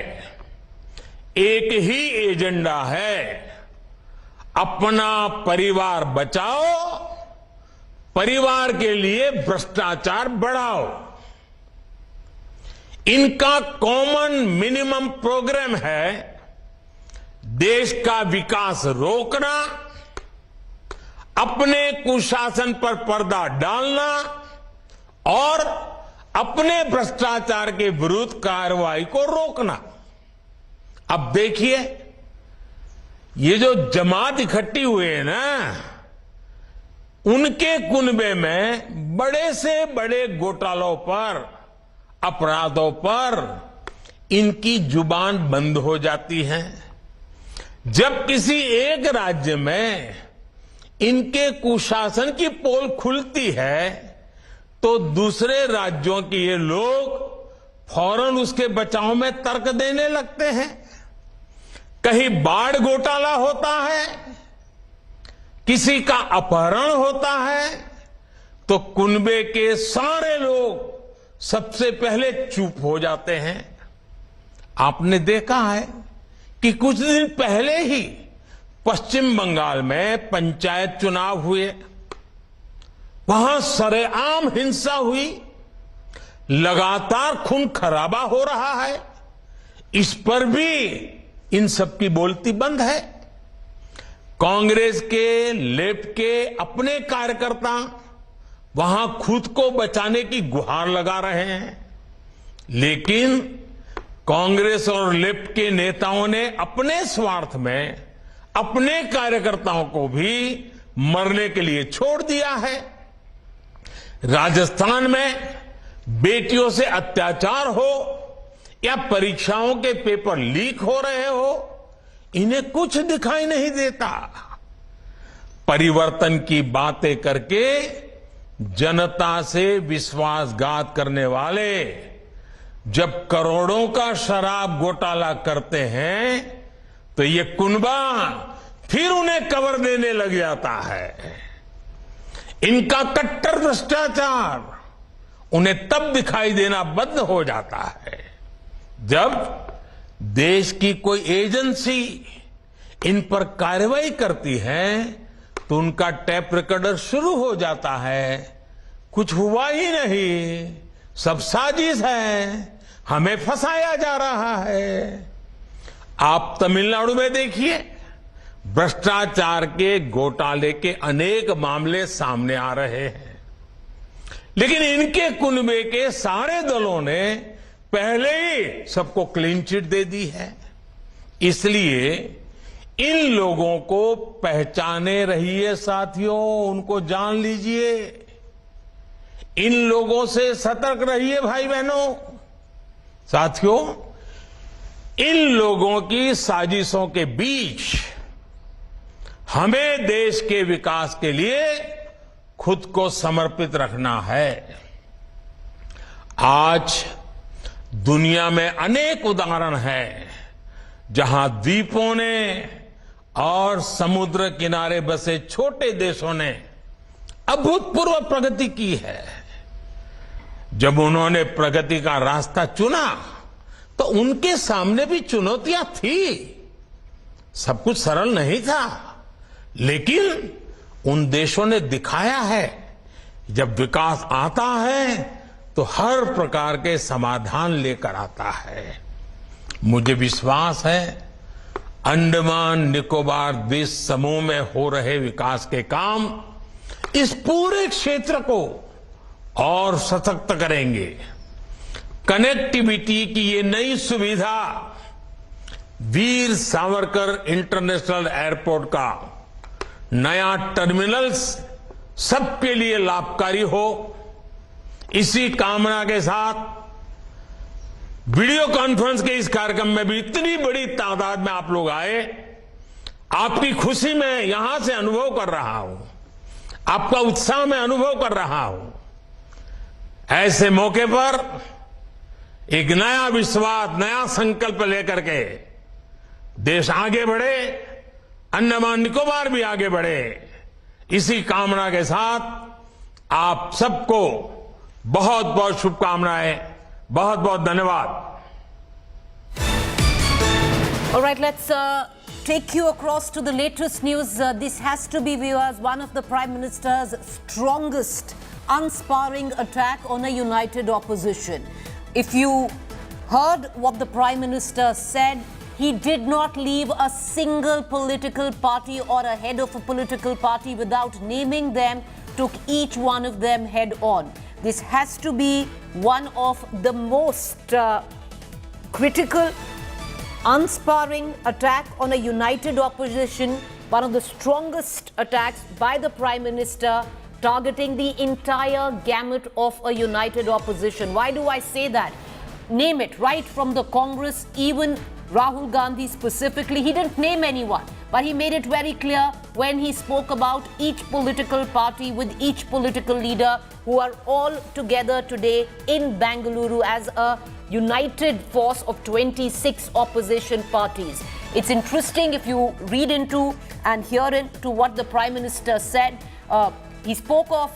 एक ही एजेंडा है, अपना परिवार बचाओ, परिवार के लिए भ्रष्टाचार बढ़ाओ। इनका कॉमन मिनिमम प्रोग्राम है देश का विकास रोकना, अपने कुशासन पर पर्दा डालना और अपने भ्रष्टाचार के विरुद्ध कार्रवाई को रोकना। अब देखिए, ये जो जमात इकट्ठी हुए हैं ना, उनके कुनबे में बड़े से बड़े घोटालों पर, अपराधों पर इनकी जुबान बंद हो जाती है। जब किसी एक राज्य में इनके कुशासन की पोल खुलती है, तो दूसरे राज्यों के ये लोग फौरन उसके बचाव में तर्क देने लगते हैं। कहीं बाढ़ घोटाला होता है, किसी का अपहरण होता है, तो कुनबे के सारे लोग सबसे पहले चुप हो जाते हैं। आपने देखा है कि कुछ दिन पहले ही पश्चिम बंगाल में पंचायत चुनाव हुए, वहां सरेआम हिंसा हुई, लगातार खून खराबा हो रहा है। इस पर भी इन सब की बोलती बंद है। कांग्रेस के, लेफ्ट के अपने कार्यकर्ता वहां खुद को बचाने की गुहार लगा रहे हैं, लेकिन कांग्रेस और लेफ्ट के नेताओं ने अपने स्वार्थ में अपने कार्यकर्ताओं को भी मरने के लिए छोड़ दिया है। राजस्थान में बेटियों से अत्याचार हो या परीक्षाओं के पेपर लीक हो रहे हो, इन्हें कुछ दिखाई नहीं देता। परिवर्तन की बातें करके जनता से विश्वासघात करने वाले जब करोड़ों का शराब घोटाला करते हैं, तो ये कुनबा फिर उन्हें कवर देने लग जाता है। इनका कट्टर भ्रष्टाचार उन्हें तब दिखाई देना बंद हो जाता है जब देश की कोई एजेंसी इन पर कार्रवाई करती है, तो उनका टैप रिकॉर्डर शुरू हो जाता है, कुछ हुआ ही नहीं, सब साजिश है, हमें फंसाया जा रहा है। आप तमिलनाडु में देखिए, भ्रष्टाचार के घोटाले के अनेक मामले सामने आ रहे हैं, लेकिन इनके कुनबे के सारे दलों ने पहले ही सबको क्लीन चिट दे दी है। इसलिए इन लोगों को पहचाने रहिए साथियों, उनको जान लीजिए। इन लोगों से सतर्क रहिए भाई बहनों। साथियों, इन लोगों की साजिशों के बीच हमें देश के विकास के लिए खुद को समर्पित रखना है। आज दुनिया में अनेक उदाहरण हैं जहां द्वीपों ने और समुद्र किनारे बसे छोटे देशों ने अभूतपूर्व प्रगति की है। जब उन्होंने प्रगति का रास्ता चुना तो उनके सामने भी चुनौतियां थी। सब कुछ सरल नहीं था, लेकिन उन देशों ने दिखाया है जब विकास आता है तो हर प्रकार के समाधान लेकर आता है। मुझे विश्वास है अंडमान निकोबार द्वीप समूह में हो रहे विकास के काम इस पूरे क्षेत्र को और सशक्त करेंगे। कनेक्टिविटी की ये नई सुविधा वीर सावरकर इंटरनेशनल एयरपोर्ट का नया टर्मिनल्स सबके लिए लाभकारी हो, इसी कामना के साथ वीडियो कॉन्फ्रेंस के इस कार्यक्रम में भी इतनी बड़ी तादाद में आप लोग आए, आपकी खुशी मैं यहां से अनुभव कर रहा हूं, आपका उत्साह मैं अनुभव कर रहा हूं। ऐसे मौके पर एक नया विश्वास, नया संकल्प लेकर के देश आगे बढ़े, अंडमान निकोबार भी आगे बढ़े, इसी कामना के साथ आप सबको बहुत बहुत शुभकामनाएं, बहुत बहुत धन्यवाद। All right, let's take you across to the latest news. This has to be, viewers, one of the Prime Minister's strongest unsparing attack on a united opposition. If you heard what the Prime Minister said, he did not leave a single political party or a head of a political party without naming them, took each one of them head on. This has to be one of the most critical, unsparing attack on a united opposition, one of the strongest attacks by the Prime Minister, targeting the entire gamut of a united opposition. Why do I say that? Name it, right from the Congress, even Rahul Gandhi specifically. He didn't name anyone, but he made it very clear when he spoke about each political party with each political leader who are all together today in Bengaluru as a united force of 26 opposition parties. It's interesting if you read into and hear into what the Prime Minister said. He spoke of,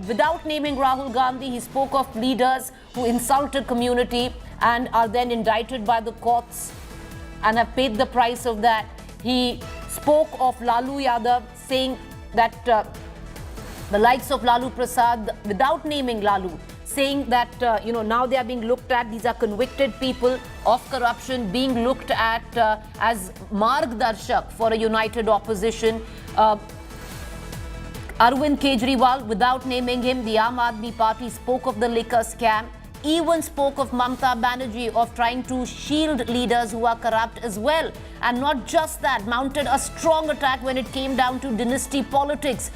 without naming Rahul Gandhi, he spoke of leaders who insulted community and are then indicted by the courts and have paid the price of that. He spoke of Lalu Yadav, saying that the likes of Lalu Prasad, without naming Lalu, saying that, now they are being looked at, these are convicted people of corruption, being looked at as Margdarshak for a united opposition. Arvind Kejriwal, without naming him, the Aam Aadmi Party spoke of the liquor scam, even spoke of Mamata Banerjee of trying to shield leaders who are corrupt as well. And not just that, mounted a strong attack when it came down to dynasty politics,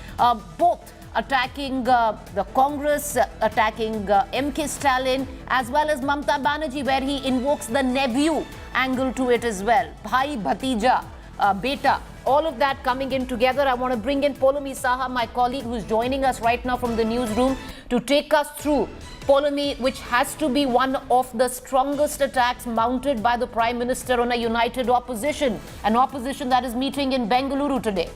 both attacking the Congress, attacking MK Stalin, as well as Mamata Banerjee, where he invokes the nephew angle to it as well. Bhai, Bhatija, Beta. All of that coming in together. I want to bring in Polomi Saha, my colleague who's joining us right now from the newsroom, to take us through Polomi, which has to be one of the strongest attacks mounted by the Prime Minister on a united opposition, an opposition that is meeting in Bengaluru today.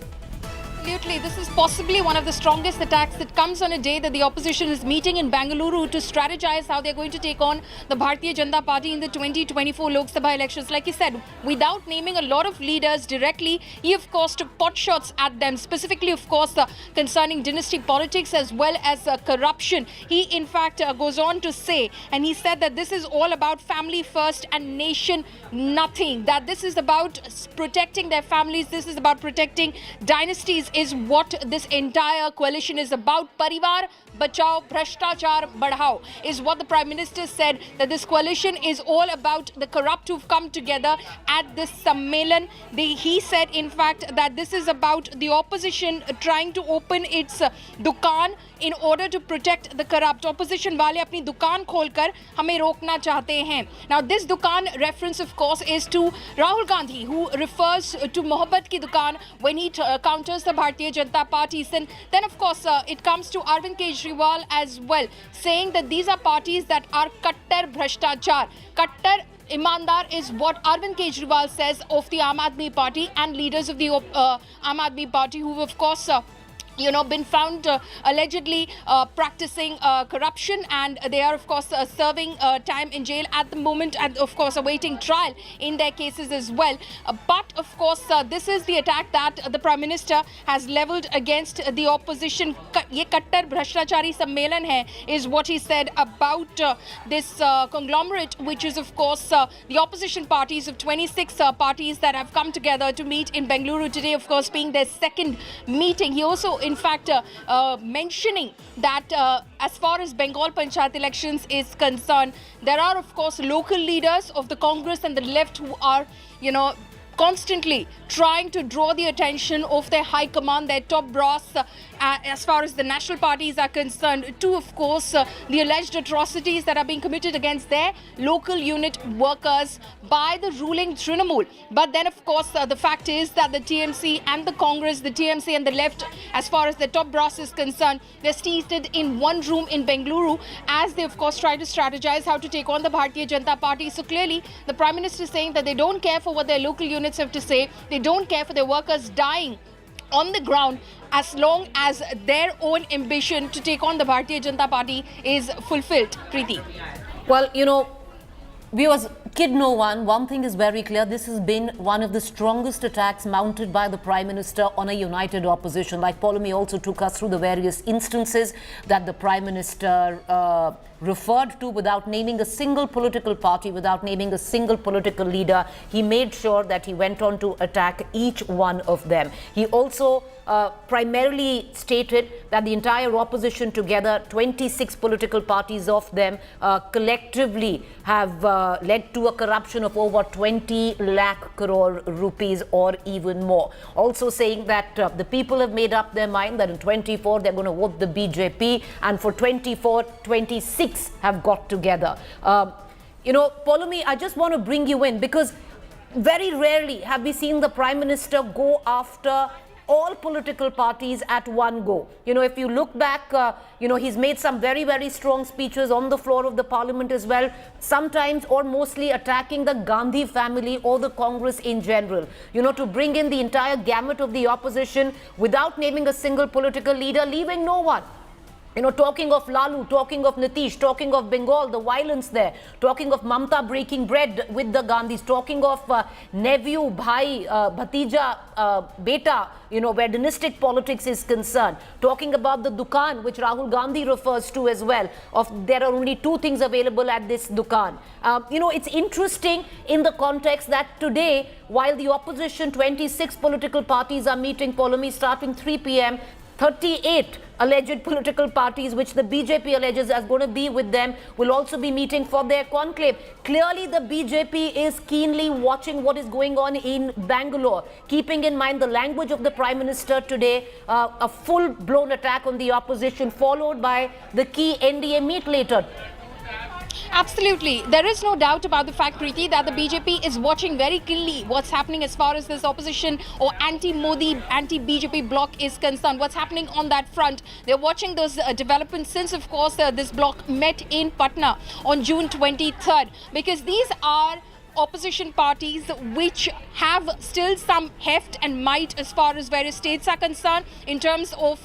Absolutely. This is possibly one of the strongest attacks that comes on a day that the opposition is meeting in Bengaluru to strategize how they're going to take on the Bharatiya Janata Party in the 2024 Lok Sabha elections. Like he said, without naming a lot of leaders directly, he of course took pot shots at them, specifically of course concerning dynasty politics as well as corruption. He in fact goes on to say, and he said that this is all about family first and nation nothing, that this is about protecting their families, this is about protecting dynasties is what this entire coalition is about. Parivar Bachao, Bhrashtachar Badhao is what the Prime Minister said, that this coalition is all about the corrupt who've come together at this Sammelan. He said, in fact, that this is about the opposition trying to open its dukaan in order to protect the corrupt. Opposition wale apni dukaan kholkar hame rokna chahte hain. Now, this dukaan reference, of course, is to Rahul Gandhi, who refers to Mohabbat ki dukaan when he counters the Bharatiya Janata Party. Then, of course, it comes to Arvind Kejriwal as well, saying that these are parties that are kattar bhrashtachar. Kattar Imandar is what Arvind Kejriwal says of the Aam Aadmi Party and leaders of the Aam Aadmi Party, who of course been found allegedly practicing corruption, and they are of course serving time in jail at the moment, and of course awaiting trial in their cases as well. But of course this is the attack that the Prime Minister has levelled against the opposition. Ye kattar bhrashtachari sammelan hai is what he said about this conglomerate, which is of course the opposition parties of 26 parties that have come together to meet in Bengaluru today, of course being their second meeting. He also in fact mentioning that as far as Bengal Panchayat elections is concerned, there are of course local leaders of the Congress and the left who are, constantly trying to draw the attention of their high command, their top brass, as far as the national parties are concerned, to of course the alleged atrocities that are being committed against their local unit workers by the ruling Trinamool. But then of course the fact is that the TMC and the Congress, the TMC and the left, as far as the top brass is concerned, they're seated in one room in Bengaluru as they of course try to strategize how to take on the Bharatiya Janata Party. So clearly the Prime Minister is saying that they don't care for what their local units have to say, they don't care for their workers dying on the ground as long as their own ambition to take on the Bharatiya Janata Party is fulfilled. Preeti. Well, viewers, kid no one. One thing is very clear. This has been one of the strongest attacks mounted by the Prime Minister on a united opposition. Like Paulomi also took us through the various instances that the Prime Minister referred to without naming a single political party, without naming a single political leader. He made sure that he went on to attack each one of them. He also primarily stated that the entire opposition together, 26 political parties of them, collectively have led to a corruption of over 20 lakh crore rupees or even more. Also saying that the people have made up their mind that in 24 they're going to vote the BJP, and for 24, 26 have got together. Paulomi, I just want to bring you in because very rarely have we seen the Prime Minister go after all political parties at one go. If you look back, he's made some very, very strong speeches on the floor of the parliament as well, sometimes or mostly attacking the Gandhi family or the Congress in general, to bring in the entire gamut of the opposition without naming a single political leader, leaving no one. Talking of Lalu, talking of Nitish, talking of Bengal, the violence there, talking of Mamta breaking bread with the Gandhis, talking of nephew, bhai, bhatija, beta, where dynastic politics is concerned, talking about the Dukan, which Rahul Gandhi refers to as well, of there are only two things available at this Dukan. It's interesting in the context that today, while the opposition, 26 political parties are meeting, Paulomi, starting 3 p.m., 38 alleged political parties, which the BJP alleges is going to be with them, will also be meeting for their conclave. Clearly, the BJP is keenly watching what is going on in Bangalore, keeping in mind the language of the Prime Minister today, a full-blown attack on the opposition, followed by the key NDA meet later. Absolutely. There is no doubt about the fact, Preeti, that the BJP is watching very keenly what's happening as far as this opposition or anti-Modi, anti-BJP bloc is concerned. What's happening on that front? They're watching those developments since, of course, this bloc met in Patna on June 23rd, because these are opposition parties which have still some heft and might as far as various states are concerned in terms of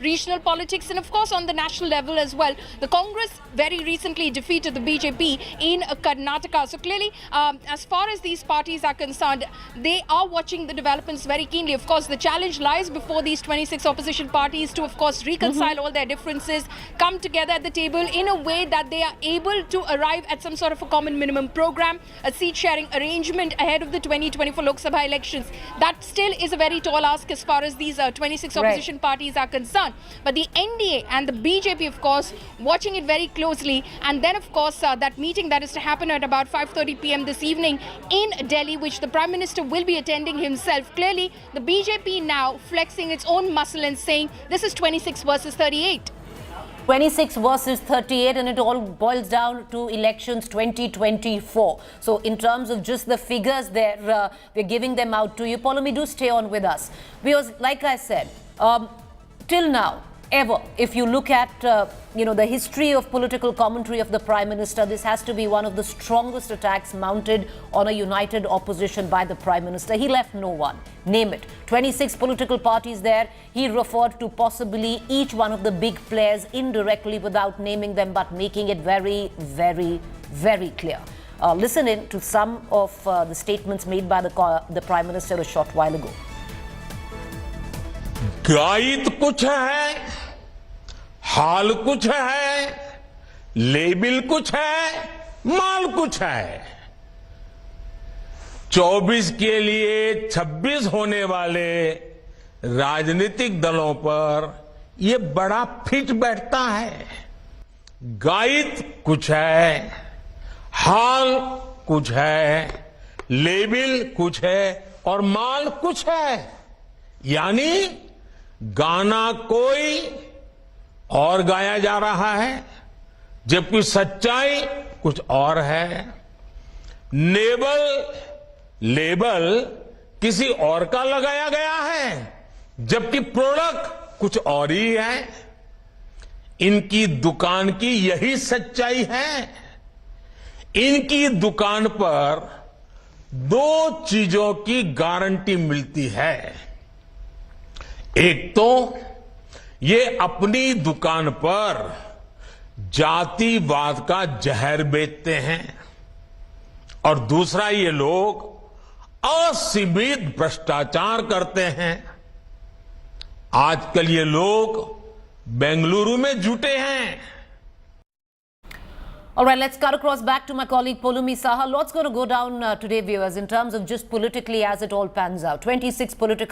regional politics, and of course on the national level as well. The Congress very recently defeated the BJP in Karnataka. So clearly, as far as these parties are concerned, they are watching the developments very keenly. Of course, the challenge lies before these 26 opposition parties to, of course, reconcile all their differences, come together at the table in a way that they are able to arrive at some sort of a common minimum program, a seat sharing arrangement ahead of the 2024 Lok Sabha elections. That still is a very tall ask as far as these 26 opposition parties are concerned. But the NDA and the BJP, of course, watching it very closely. And then, of course, that meeting that is to happen at about 5:30 p.m. this evening in Delhi, which the Prime Minister will be attending himself. Clearly, the BJP now flexing its own muscle and saying this is 26 versus 38. 26 versus 38, and it all boils down to elections 2024. So in terms of just the figures there, we're giving them out to you. Paulomi, do stay on with us. Because like I said, till now, ever, if you look at the history of political commentary of the Prime Minister, this has to be one of the strongest attacks mounted on a united opposition by the Prime Minister. He left no one. Name it. 26 political parties there. He referred to possibly each one of the big players indirectly without naming them, but making it very, very, very clear. Listen in to some of the statements made by the Prime Minister a short while ago. Guide कुछ है, हाल कुछ है, label कुछ है, माल कुछ है। 24 के लिए 26 होने वाले राजनीतिक दलों पर ये बड़ा फिट बैठता है। गाइड कुछ है, हाल कुछ है, लेबल कुछ है और माल कुछ है। यानी गाना कोई और गाया जा रहा है, जबकि सच्चाई कुछ और है। लेबल किसी और का लगाया गया है, जबकि प्रोडक्ट कुछ और ही है। इनकी दुकान की यही सच्चाई है। इनकी दुकान पर 2 चीजों की गारंटी मिलती है। एक तो ये अपनी दुकान पर जातिवाद का जहर बेचते हैं और दूसरा ये लोग असीमित भ्रष्टाचार करते हैं। आजकल ये लोग बेंगलुरु में जुटे हैं। All right, let's cut across back to my colleague Paulomi Saha. Lots going to go down today, viewers, in terms of just politically as it all pans out. 26 political